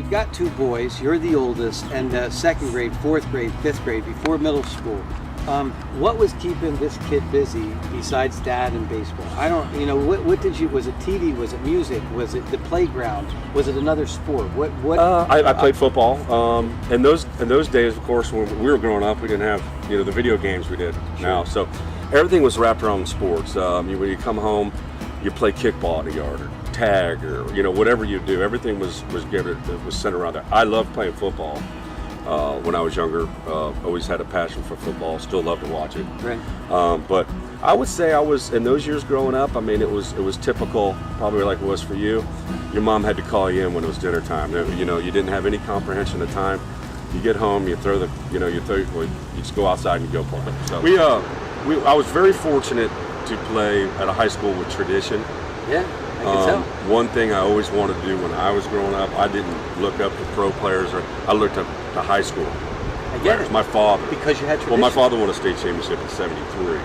you've got two boys. You're the oldest, and second grade, fourth grade, fifth grade, before middle school. What was keeping this kid busy besides dad and baseball? I don't, what did you? Was it TV? Was it music? Was it the playground? Was it another sport? What? I played football. In those days, of course, when we were growing up, we didn't have the video games we did now. So everything was wrapped around sports. When you come home, you play kickball in the yard or tag or whatever you do. Everything was centered around that. I loved playing football. When I was younger, always had a passion for football. Still love to watch it. Right. But I would say I was in those years growing up. I mean, it was typical, probably like it was for you. Your mom had to call you in when it was dinner time. You didn't have any comprehension of time. You get home, you just go outside and you go play. So I was very fortunate to play at a high school with tradition. Yeah. One thing I always wanted to do when I was growing up, I didn't look up to pro players, or I looked up to high school players. My father. Because you had tradition. Well, my father won a state championship in '73.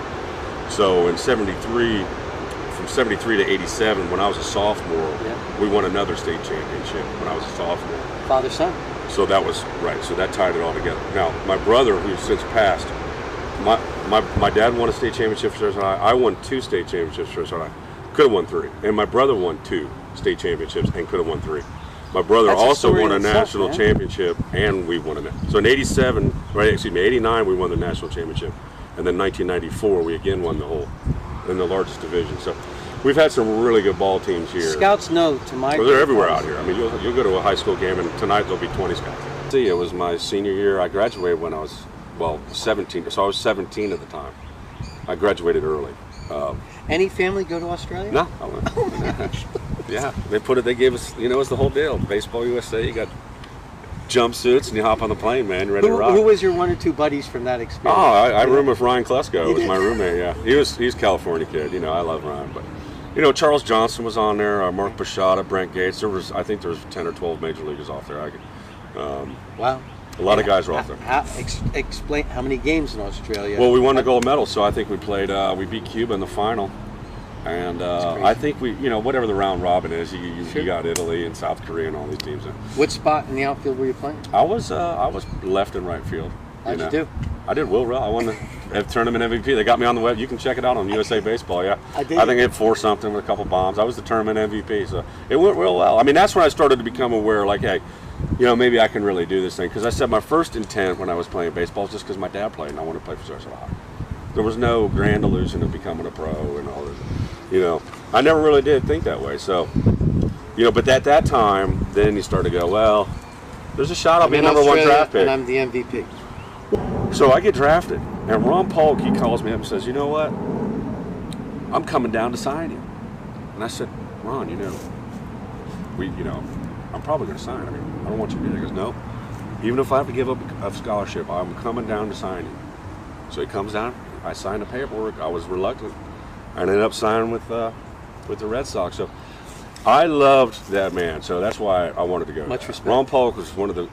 So in '73, from '73 to '87, when I was a sophomore, we won another state championship when I was a sophomore. Father-son. So that was right. So that tied it all together. Now, my brother, who's since passed, my dad won a state championship for Sarasota High. I won 2 state championships for Sarasota High. Could have won 3, and my brother won 2 state championships and could have won 3. My brother also won a national championship, and we won a. So in '89 we won the national championship, and then 1994 we again won in the largest division. So we've had some really good ball teams here. Scouts know to my. Well, they're everywhere out here. I mean, you'll go to a high school game, and tonight there'll be 20 scouts. See, it was my senior year. I graduated when I was 17. So I was 17 at the time. I graduated early. Any family go to Australia? No, I went. Oh my gosh. Yeah, they gave us, it was the whole deal. Baseball USA, you got jumpsuits and you hop on the plane, man, ready to rock. Who was your 1 or 2 buddies from that experience? Oh, I roomed with Ryan Klesko. He was my roommate, yeah. He's a California kid, I love Ryan. But, Charles Johnson was on there, Mark Bachata, Brent Gates. I think there was 10 or 12 major leaguers off there. Wow. A lot of guys were off there. Explain how many games in Australia? Well, we won the gold medal, so I think we beat Cuba in the final. And I think whatever the round robin is, you got Italy and South Korea and all these teams. What spot in the outfield were you playing? I was left and right field. How'd you do? I did well. I won the tournament MVP. They got me on the web. You can check it out on USA Baseball. Yeah, I did. I think I hit 4 something with a couple bombs. I was the tournament MVP, so it went real well. I mean, that's when I started to become aware, like, hey, maybe I can really do this thing. Because I said my first intent when I was playing baseball was just because my dad played and I wanted to play for Sarasota High. There was no grand illusion of becoming a pro and all this. I never really did think that way. So, but at that time, then you start to go, well, there's a shot I'll be number 1 draft pick. And I'm the MVP. So I get drafted, and Ron Polk, he calls me up and says, you know what? I'm coming down to sign you. And I said, Ron, I'm probably going to sign. I mean, I don't want you to be there. He goes, no. Even if I have to give up a scholarship, I'm coming down to sign you. So he comes down. I signed the paperwork. I was reluctant. I ended up signing with the Red Sox. So I loved that man. So that's why I wanted to go. Much respect. Ron Polk was one of the,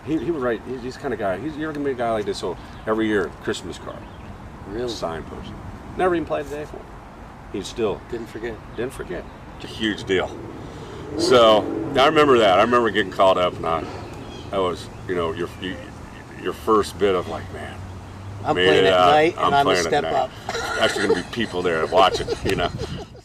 he was right. He's the kind of guy. You're going to be a guy like this. So every year, Christmas card. Really? Signed person. Never even played a day for him. He still didn't forget. It's a huge deal. So I remember that. I remember getting called up, and I was, your first bit of like, man. I'm playing at night, and I'm a step up. Actually, going to be people there watching,